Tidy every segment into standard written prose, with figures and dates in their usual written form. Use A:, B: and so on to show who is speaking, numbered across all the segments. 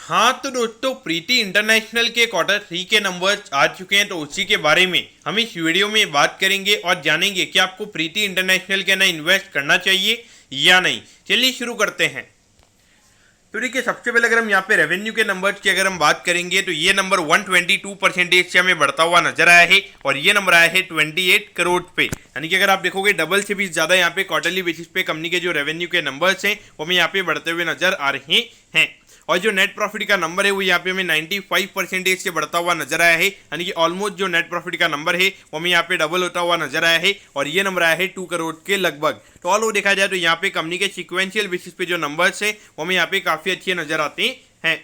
A: हाँ तो दोस्तों, प्रीति इंटरनेशनल के क्वार्टर 3 के नंबर्स आ चुके हैं, तो उसी के बारे में हम इस वीडियो में बात करेंगे और जानेंगे कि आपको प्रीति इंटरनेशनल के अंदर इन्वेस्ट करना चाहिए या नहीं। चलिए शुरू करते हैं। तो देखिए, सबसे पहले अगर हम यहाँ पे रेवेन्यू के नंबर्स की अगर हम बात करेंगे तो ये नंबर 122% से हमें बढ़ता हुआ नजर आया है और ये नंबर आया है 28 करोड़ पे। यानी कि अगर आप देखोगे डबल से भी ज्यादा यहाँ पे क्वार्टरली बेसिस पे कंपनी के जो रेवेन्यू के नंबर्स हैं वो हमें यहाँ पे बढ़ते हुए नजर आ रहे हैं। और जो नेट प्रॉफिट का नंबर है वो यहाँ पे हमें 95% से बढ़ता हुआ नजर आया है। यानी कि ऑलमोस्ट जो नेट प्रॉफिट का नंबर है वो हमें यहाँ पे डबल होता हुआ नजर आया है और ये नंबर आया है 2 करोड़ के लगभग। तो ऑल ओवर देखा जाए तो यहाँ पे कंपनी के सीक्वेंशियल बेसिस पे जो नंबर्स है वो हमें यहाँ पे काफी अच्छे नजर आते हैं।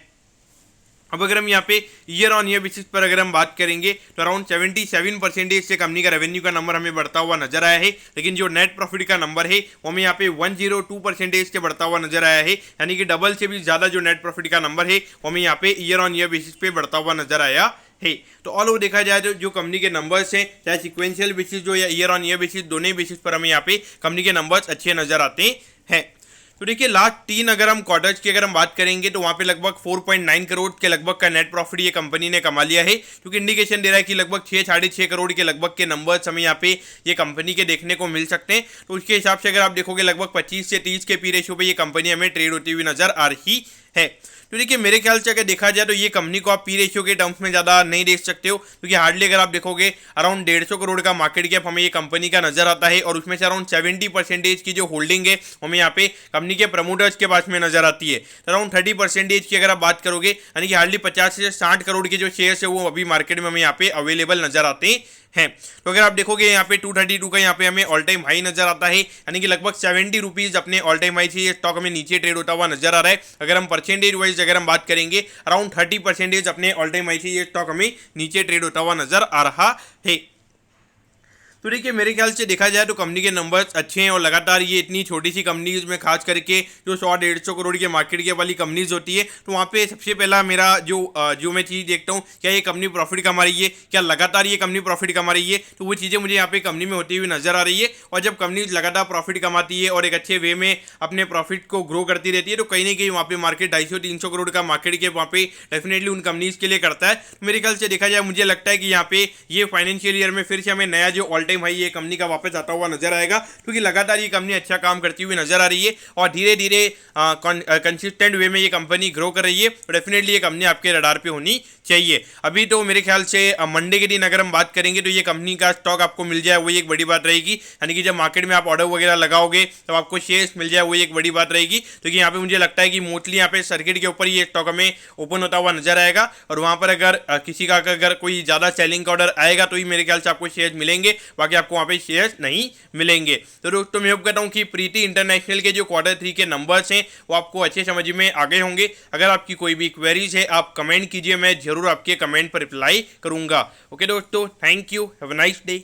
A: अब अगर हम यहाँ पे ईयर ऑन ईयर बेसिस पर अगर हम बात करेंगे तो अराउंड 77% से कंपनी का रेवेन्यू का नंबर हमें बढ़ता हुआ नजर आया है, लेकिन जो नेट प्रॉफिट का नंबर है वो हमें यहाँ पे 102% से बढ़ता हुआ नजर आया है। यानी कि डबल से भी ज्यादा जो नेट प्रॉफिट का नंबर है वो हमें यहाँ पे ईयर ऑन ईयर बेसिस पे बढ़ता हुआ नजर आया है। तो ऑल ओवर देखा जाए तो जो कंपनी के नंबर्स हैं, चाहे सिक्वेंशियल बेसिस जो या ईयर ऑन ईयर बेसिस, दोनों बेसिस पर हमें यहाँ पे कंपनी के नंबर्स अच्छे नजर आते हैं। तो देखिए, लास्ट 3 अगर हम क्वार्टर्स की अगर हम बात करेंगे तो वहाँ पे लगभग 4.9 करोड़ के लगभग का नेट प्रॉफिट ये कंपनी ने कमा लिया है, क्योंकि इंडिकेशन दे रहा है कि लगभग 6-6.5 करोड़ के लगभग के नंबर्स हमें यहाँ पे ये कंपनी के देखने को मिल सकते हैं। तो उसके हिसाब से अगर आप देखोगे लगभग 25 से 30 के पी रेशियो पे ये कंपनी हमें ट्रेड होती हुई नजर आ रही है। तो देखिए, मेरे ख्याल से अगर देखा जाए तो ये कंपनी को आप पी रेशियो के टर्म्स में ज़्यादा नहीं देख सकते हो, क्योंकि हार्डली अगर आप देखोगे अराउंड 150 करोड़ का मार्केट कैप हमें ये कंपनी का नजर आता है और उसमें से अराउंड 70% की जो होल्डिंग है हमें यहाँ पे कंपनी के प्रमोटर्स के पास में नजर आती है। तो अराउंड 30% की अगर आप बात करोगे, यानी कि हार्डली 50 से 60 करोड़ के जो शेयर्स है वो अभी मार्केट में हमें यहाँ पे अवेलेबल नजर आते हैं। तो अगर आप देखोगे यहाँ पे 232 का यहाँ पे हमें ऑल टाइम हाई नजर आता है, यानी कि लगभग 70 रुपीज अपने ऑल टाइम हाई से ये स्टॉक हमें नीचे ट्रेड होता हुआ नजर आ रहा है। अगर हम परसेंटेज वाइज अगर हम बात करेंगे, अराउंड 30% अपने ऑल टाइम हाई से ये स्टॉक हमें नीचे ट्रेड होता हुआ नजर आ रहा है। तो देखिए, मेरे ख्याल से देखा जाए तो कंपनी के नंबर्स अच्छे हैं और लगातार ये इतनी छोटी सी कंपनीज में खास करके जो 100-150 करोड़ के मार्केट कैप वाली कंपनीज होती है, तो वहाँ पे सबसे पहला मेरा जो मैं चीज़ देखता हूँ, क्या ये कंपनी प्रॉफिट कमा रही है, क्या लगातार ये कंपनी प्रॉफिट कमा रही है, तो वो चीज़ें मुझे यहाँ पे कंपनी में होती हुई नजर आ रही है। और जब कंपनी लगातार प्रॉफिट कमाती है और एक अच्छे वे में अपने प्रॉफिट को ग्रो करती रहती है, तो कहीं ना कहीं वहाँ पे मार्केट 250-300 करोड़ का मार्केट कैप वहाँ पे डेफिनेटली उन कंपनीज के लिए करता है। तो मेरे ख्याल से देखा जाए, मुझे लगता है कि यहाँ पे ये फाइनेंशियल ईयर में फिर से हमें नया जो ऑल टाइम हाई ये कंपनी का वापस आता हुआ नजर आएगा, क्योंकि लगातार ये कंपनी अच्छा काम करती हुई नजर आ रही है और धीरे धीरे कंसिस्टेंट वे में ये कंपनी ग्रो कर रही है। तो डेफिनेटली ये कंपनी आपके रडार पे होनी चाहिए। अभी तो मेरे ख्याल से मंडे के दिन अगर हम बात करेंगे तो ये कंपनी का स्टॉक आपको मिल जाए, वही एक बड़ी बात रहेगी। यानी कि जब मार्केट में आप ऑर्डर वगैरह लगाओगे तब आपको शेयर्स मिल जाए, वही एक बड़ी बात रहेगी। तो यहाँ पे मुझे लगता है कि मोस्टली यहाँ पे सर्किट के ऊपर ये स्टॉक हमें ओपन होता हुआ नजर आएगा और वहां पर अगर किसी का अगर कोई ज्यादा सेलिंग का ऑर्डर आएगा तो ही मेरे ख्याल से आपको शेयर्स मिलेंगे, बाकी आपको वहाँ पे शेयर्स नहीं मिलेंगे। तो दोस्तों, मैं होप करता हूँ कि प्रीति इंटरनेशनल के जो क्वार्टर 3 के नंबर्स हैं वो आपको अच्छे समझ में आ गए होंगे। अगर आपकी कोई भी क्वेरीज है आप कमेंट कीजिए, मैं जरूर आपके कमेंट पर रिप्लाई करूंगा। ओके दोस्तों, thank you, have a nice day.